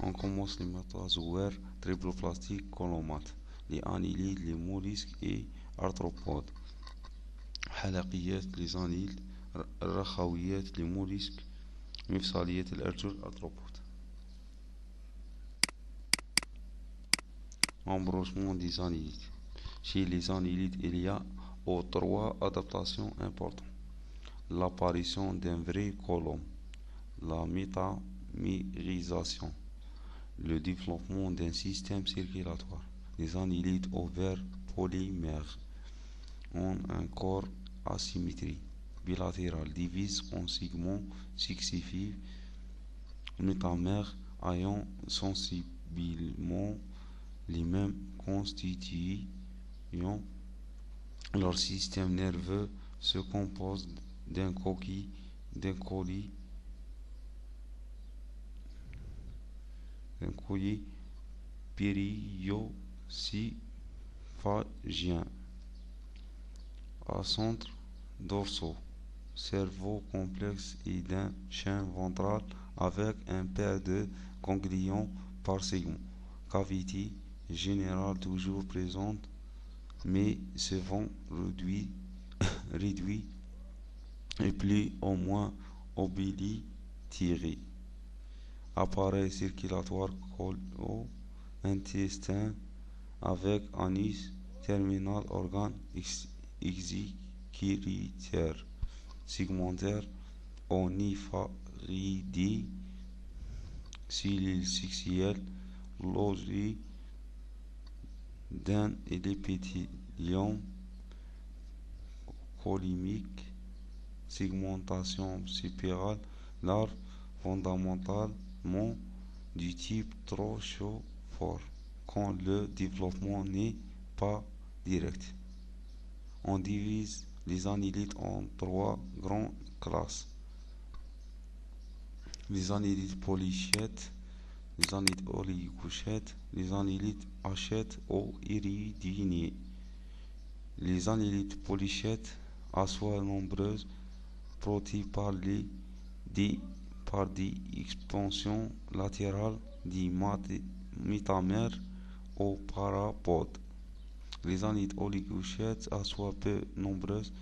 On commence les métazoaires triploplastiques colomates, les annelides, les mollusques et arthropodes. حلقيات les annelides, رخويات les mollusques, مفصليات الأرجل arthropodes. Embranchement des annelides. Chez les annelides, il y a trois adaptations importantes. L'apparition d'un vrai colome, la métamérisation, le développement d'un système circulatoire. Les annelides ovaires polymères ont un corps asymétrique, bilatéral, divisé en segments successifs, métamères ayant sensiblement les mêmes constituants. Leur système nerveux se compose d'un collier périocyphagien à centre dorsaux, cerveau complexe et d'un chaîne ventral avec un paire de ganglions par segment. Cavité générale toujours présente mais souvent réduit et plus ou moins oblitéré. Appareil circulatoire collo-intestin avec anus terminal, organe exécuteur segmentaire, onipharidie, cellules sexuelles logées d'un épithélium colymique, segmentation spirale, larve fondamentalement du type trochophore quand le développement n'est pas direct. On divise les annelides en trois grandes classes. Les annelides polychètes, les annelides oligochètes, les annelides hachètes ou iridinés. Les annelides polychètes, à soi nombreuses, produits par des expansions latérales des métamères aux parapodes. Les annelides oligochètes, à soi peu nombreuses,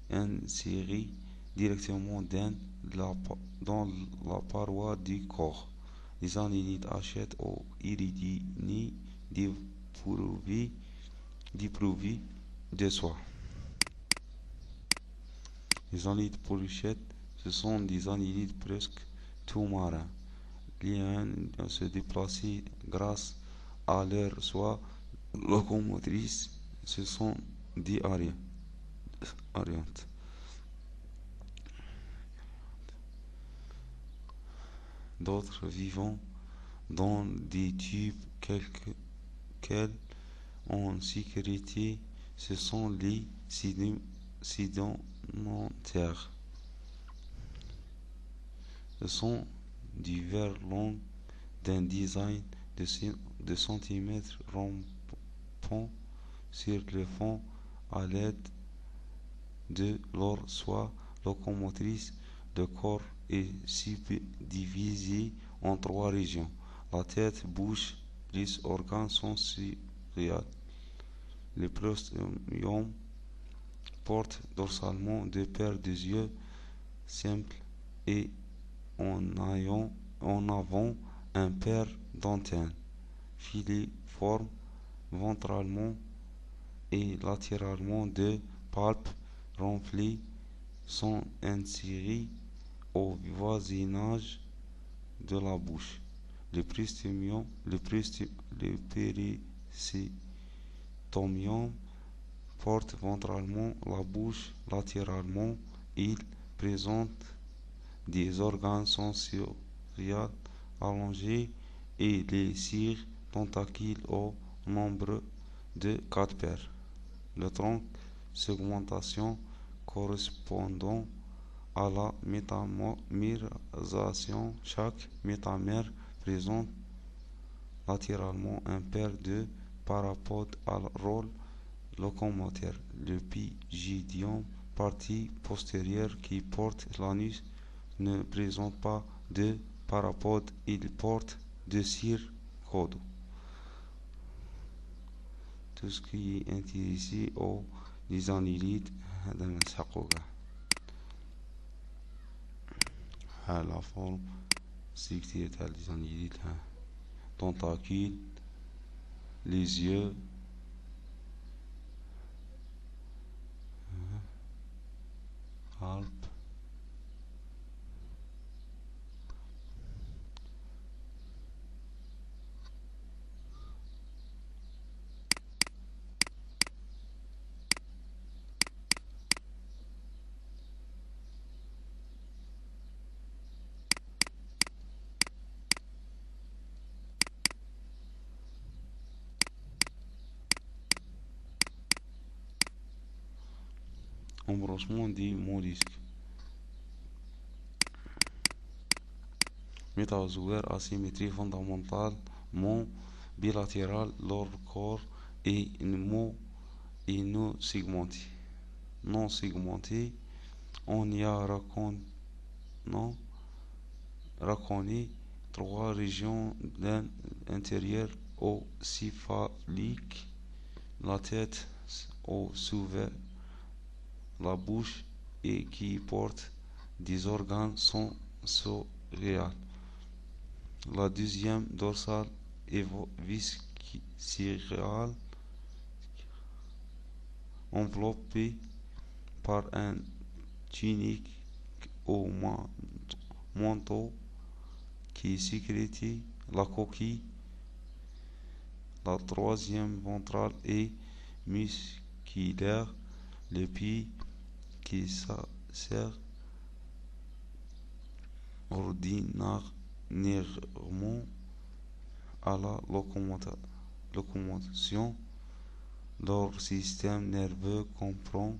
insérées directement dans la paroi du corps. Les annelides hachètes ou iridinés dépourvus de soi. Les annelides polychètes, ce sont des annelides presque tout marins. Liens se déplacer grâce à leur soie locomotrice, ce sont des ariantes. D'autres vivant dans des tubes quels en sécurité, ce sont les sédentaires. Ce sont du vers long d'un dizaine de centimètres rampant sur le fond à l'aide de leur soie locomotrice. Le corps est subdivisé en trois régions: la tête, bouche, les organes sensoriels. Le prostémium porte dorsalement deux paires de yeux simples et en avant un paire d'antennes filiformes. Ventralement et latéralement, deux palpes remplis sont insérés au voisinage de la bouche. Le péricétomium porte ventralement la bouche latéralement. Il présente des organes sensoriels allongés et les cires tentacules au nombre de 4 paires. Le tronc, segmentation correspondant à la métamérisation. Chaque métamère présente latéralement un paire de parapodes à rôle locomoteur. Le pygidium, partie postérieure qui porte l'anus, ne présente pas de parapodes. Il porte de cire Kodo. Tout ce qui est intéressé aux annélides هذا نسحقه كاع. ها la forme structurée تاع les annélides ها tentacule, les yeux, harpe, embranchement des mollusques. Métazoaire asymétrie fondamentalement bilatérale, leur corps est non segmenté. Non segmenté, on y a reconnu trois régions intérieures au céphalique, la tête au souverain, la bouche et qui porte des organes sensoriels. La deuxième dorsale est viscérale, enveloppée par un tunique au manteau qui sécrète la coquille. La troisième ventrale est musculaire, le pied qui sert ordinairement à la locomotion. Leur système nerveux comprend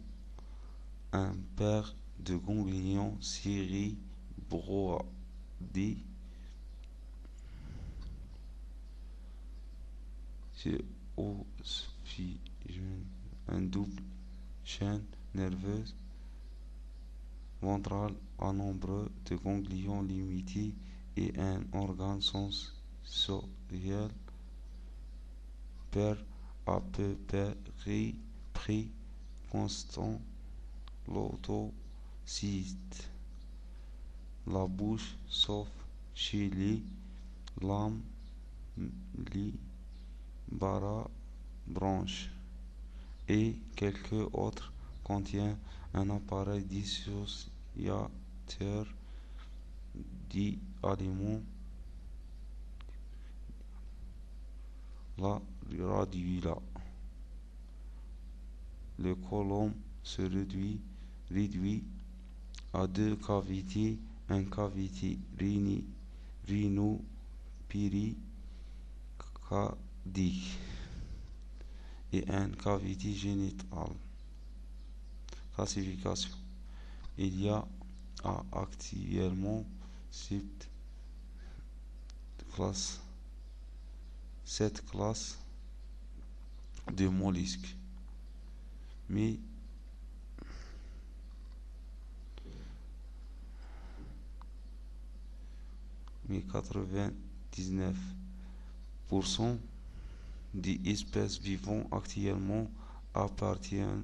un paire de ganglions cérébraux, un double chaîne nerveuse ventrale à nombre de ganglions limités et un organe sensoriel per à peu près constant, l'autocyte. La bouche, sauf chez les lames, branches et quelques autres contient un appareil dissociateur d'aliments, la radula. Le côlon se réduit à deux cavités, une cavité rhino-péricardique et une cavité génitale. Classification. Il y a actuellement 7 classes de mollusques, mais 99% des espèces vivant actuellement appartiennent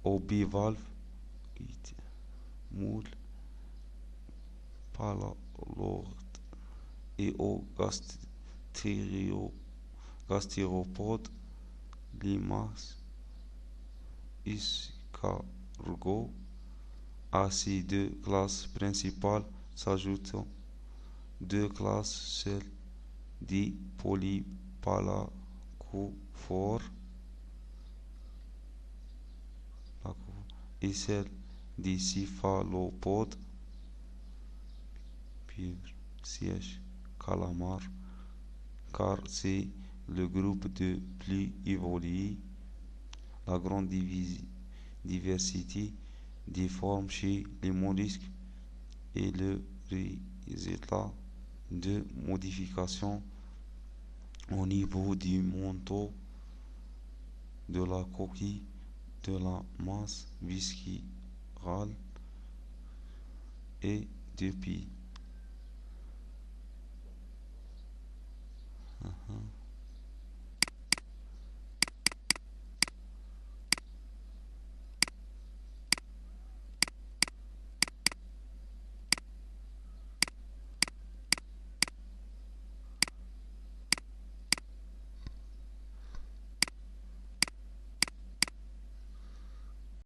aux bivalves, moules, palalotes et aux gastéropodes, limaces, escargots. À ces deux classes principales s'ajoutent deux classes, celles des polypalacophores et celle des céphalopodes, pieuvres, cierges, calamars, car c'est le groupe de plus évolué. La grande diversité des formes chez les mollusques est le résultat de modifications au niveau du manteau de la coquille, de la masse viscérale et depuis